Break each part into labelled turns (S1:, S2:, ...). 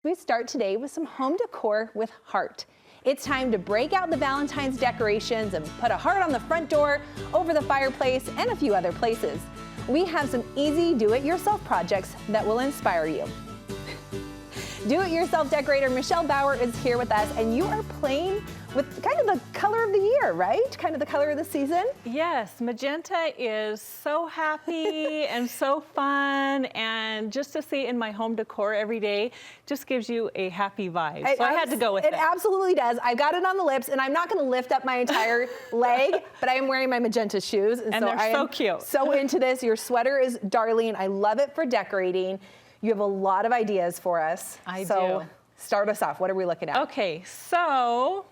S1: We start today with some home decor with heart. It's time to break out the Valentine's decorations and put a heart on the front door, over the fireplace, and a few other places. We have some easy do-it-yourself projects that will inspire you. Do-it-yourself decorator Michelle Bauer is here with us, and you are playing with kind of the color of the year, right? Kind of the color of the season?
S2: Yes, magenta is so happy and so fun, and just to see it in my home decor every day just gives you a happy vibe. So I had to go with it.
S1: It absolutely does. I've got it on the lips, and I'm not going to lift up my entire leg, but I am wearing my magenta shoes.
S2: And so they're so cute.
S1: So into this. Your sweater is darling. I love it for decorating. You have a lot of ideas for us.
S2: I
S1: so
S2: do.
S1: Start us off. What are we looking at?
S2: Okay, so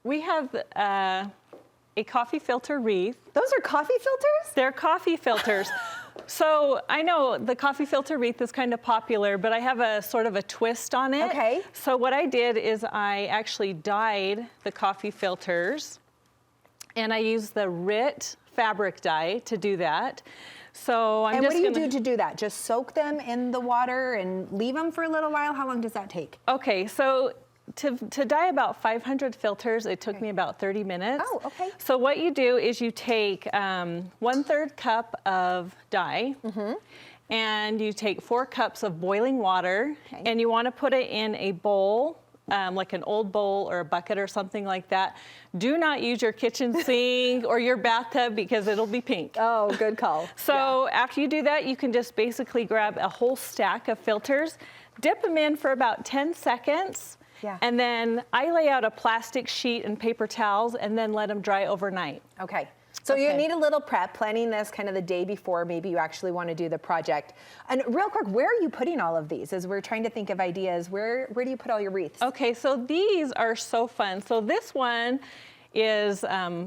S2: we have a coffee filter wreath.
S1: Those are coffee filters?
S2: They're coffee filters. So I know the coffee filter wreath is kind of popular, but I have a sort of a twist on it.
S1: Okay.
S2: So what I did is I actually dyed the coffee filters, and I used the RIT fabric dye to do that. So I'm
S1: what do you do to do that? Just soak them in the water and leave them for a little while? How long does that take?
S2: Okay, so to dye about 500 filters, it took me about 30 minutes.
S1: Oh, okay.
S2: So what you do is you take 1/3 cup of dye, and you take 4 cups of boiling water, and you want to put it in a bowl, like an old bowl or a bucket or something like that. Do not use your kitchen sink or your bathtub because it'll be pink.
S1: Oh, good call.
S2: So after you do that, you can just basically grab a whole stack of filters, dip them in for about 10 seconds, and then I lay out a plastic sheet and paper towels and then let them dry overnight.
S1: Okay. So you need a little prep, planning this kind of the day before maybe you actually want to do the project. And real quick, where are you putting all of these? As we're trying to think of ideas, where do you put all your wreaths?
S2: Okay, so these are so fun. So this one is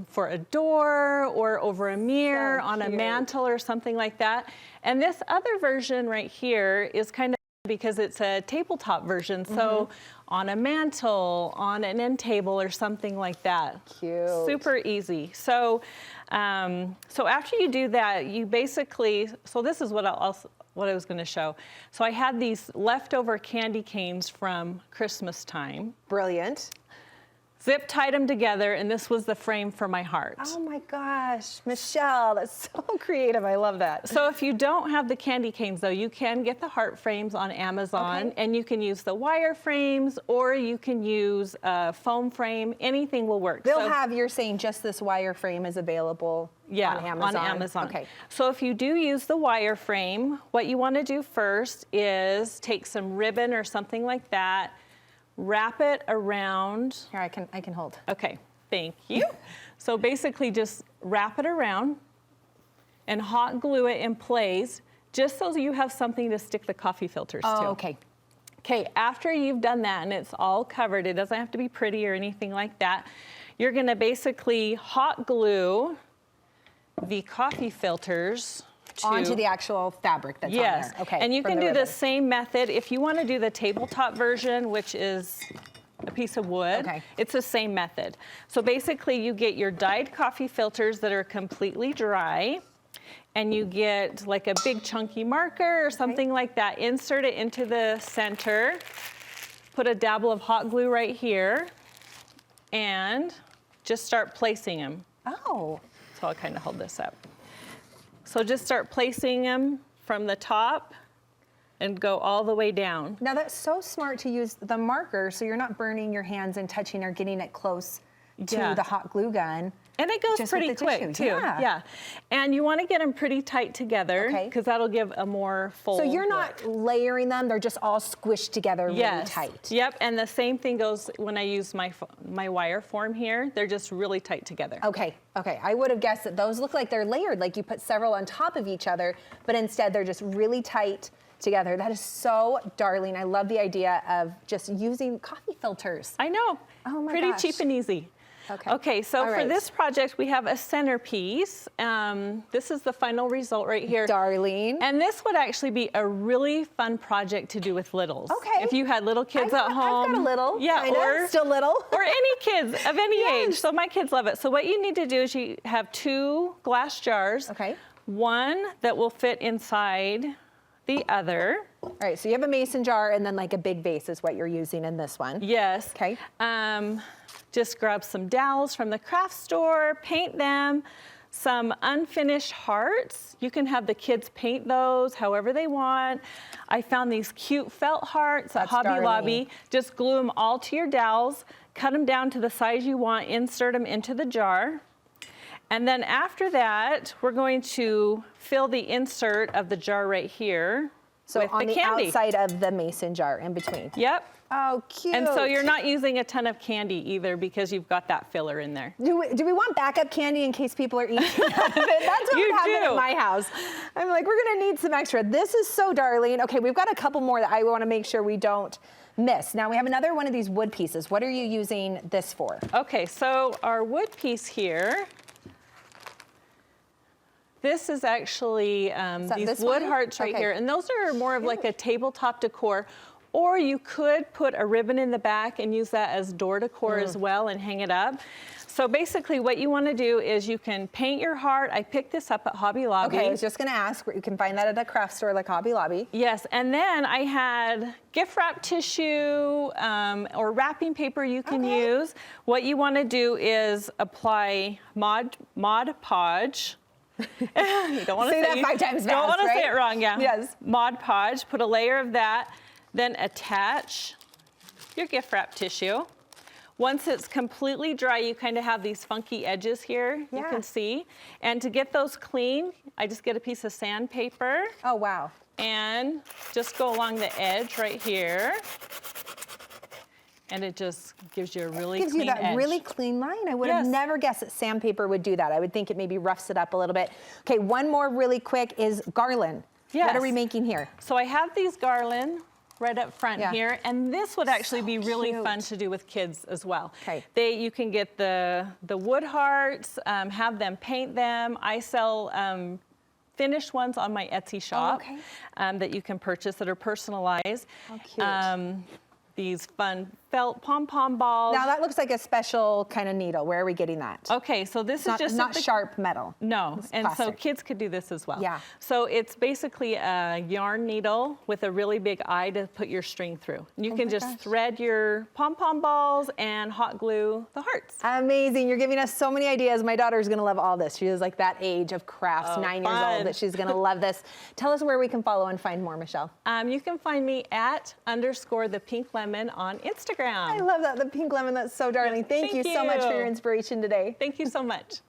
S2: for a door or over a mirror, on a mantle or something like that. And this other version right here is kind of because it's a tabletop version. So on a mantle, on an end table or something like that.
S1: Cute.
S2: Super easy. So, so after you do that, you basically, so this is what I was going to show. So I had these leftover candy canes from Christmas time.
S1: Brilliant.
S2: Zip tied them together, and this was the frame for my heart.
S1: Oh my gosh, Michelle, that's so creative. I love that.
S2: So if you don't have the candy canes, though, you can get the heart frames on Amazon, and you can use the wire frames, or you can use a foam frame. Anything will work.
S1: They'll have, you're saying just this wire frame is available on Amazon?
S2: On Amazon.
S1: Okay.
S2: So if you do use the wire frame, what you want to do first is take some ribbon or something like that, wrap it around.
S1: Here, I can hold.
S2: Okay, thank you. So basically just wrap it around and hot glue it in place just so you have something to stick the coffee filters to.
S1: Okay.
S2: Okay, after you've done that and it's all covered, it doesn't have to be pretty or anything like that, you're gonna basically hot glue the coffee filters
S1: onto the actual fabric that's on there. Okay.
S2: And you can do the same method if you want to do the tabletop version, which is a piece of wood.
S1: Okay.
S2: It's the same method. So basically you get your dyed coffee filters that are completely dry, and you get like a big chunky marker or something like that. Insert it into the center, put a dabble of hot glue right here, and just start placing them.
S1: Oh.
S2: So I'll kind of hold this up. So just start placing them from the top and go all the way down.
S1: Now that's so smart to use the marker so you're not burning your hands and touching or getting it close to the hot glue gun.
S2: And it goes pretty quick too. Yeah. And you want to get them pretty tight together because that'll give a more full
S1: So you're not layering them, they're just all squished together really tight.
S2: Yep, and the same thing goes when I use my wire form here. They're just really tight together.
S1: Okay, okay. I would have guessed that those look like they're layered, like you put several on top of each other, but instead they're just really tight together. That is so darling. I love the idea of just using coffee filters.
S2: I know.
S1: Oh my
S2: Pretty
S1: gosh.
S2: cheap and easy. Okay, so for this project, we have a centerpiece. This is the final result right here.
S1: Darling.
S2: And this would actually be a really fun project to do with littles.
S1: Okay.
S2: If you had little kids at home.
S1: I've got a little.
S2: Yeah,
S1: or still little.
S2: Or any kids of any age. So my kids love it. So what you need to do is you have 2 glass jars.
S1: Okay.
S2: One that will fit inside the other.
S1: All right, so you have a mason jar and then like a big vase is what you're using in this one.
S2: Yes.
S1: Okay.
S2: Just grab some dowels from the craft store, paint them. Some unfinished hearts. You can have the kids paint those however they want. I found these cute felt hearts at Hobby Lobby. Just glue them all to your dowels, cut them down to the size you want, insert them into the jar. And then after that, we're going to fill the insert of the jar right here with
S1: on the
S2: candy.
S1: outside of the mason jar in between.
S2: Yep.
S1: Oh, cute.
S2: And so you're not using a ton of candy either because you've got that filler in there.
S1: Do we want backup candy in case people are eating out of it? That's what would happen at my house. I'm like, we're gonna need some extra. This is so darling. Okay, we've got a couple more that I wanna make sure we don't miss. Now we have another one of these wood pieces. What are you using this for?
S2: Okay, so our wood piece here, this is actually these wood hearts right here. And those are more of like a tabletop decor. Or you could put a ribbon in the back and use that as door decor as well and hang it up. So basically what you want to do is you can paint your heart. I picked this up at Hobby Lobby.
S1: Okay, I was just going to ask, you can find that at a craft store like Hobby Lobby.
S2: Yes, and then I had gift wrap tissue or wrapping paper you can use. What you want to do is apply Mod Podge. You don't want to say
S1: that 5 times fast,
S2: don't want to say it wrong, yeah.
S1: Yes.
S2: Mod Podge, put a layer of that. Then attach your gift wrap tissue. Once it's completely dry, you kind of have these funky edges here, you can see. And to get those clean, I just get a piece of sandpaper.
S1: Oh, wow.
S2: And just go along the edge right here. And it just gives you a really clean edge.
S1: Gives you that really clean line. I would have never guessed that sandpaper would do that. I would think it maybe roughs it up a little bit. Okay, one more really quick is garland.
S2: Yes.
S1: What are we making here?
S2: So I have these garland right up front here, and this would actually be really fun to do with kids as well.
S1: Okay.
S2: You can get the wood hearts, have them paint them. I sell finished ones on my Etsy shop that you can purchase that are personalized.
S1: How cute.
S2: These fun felt pom-pom balls.
S1: Now that looks like a special kind of needle. Where are we getting that?
S2: Okay, so this is just
S1: not sharp metal.
S2: No, and so
S1: plastic.
S2: kids could do this as well.
S1: Yeah.
S2: So it's basically a yarn needle with a really big eye to put your string through. You can just thread your pom-pom balls and hot glue the hearts.
S1: Amazing, you're giving us so many ideas. My daughter's gonna love all this. She is like that age of crafts, 9 years old, that she's gonna love this. Tell us where we can follow and find more, Michelle.
S2: You can find me at _thepinklemon on Instagram.
S1: I love that, the pink lemon, that's so darling. Thank you so much for your inspiration today.
S2: Thank you so much.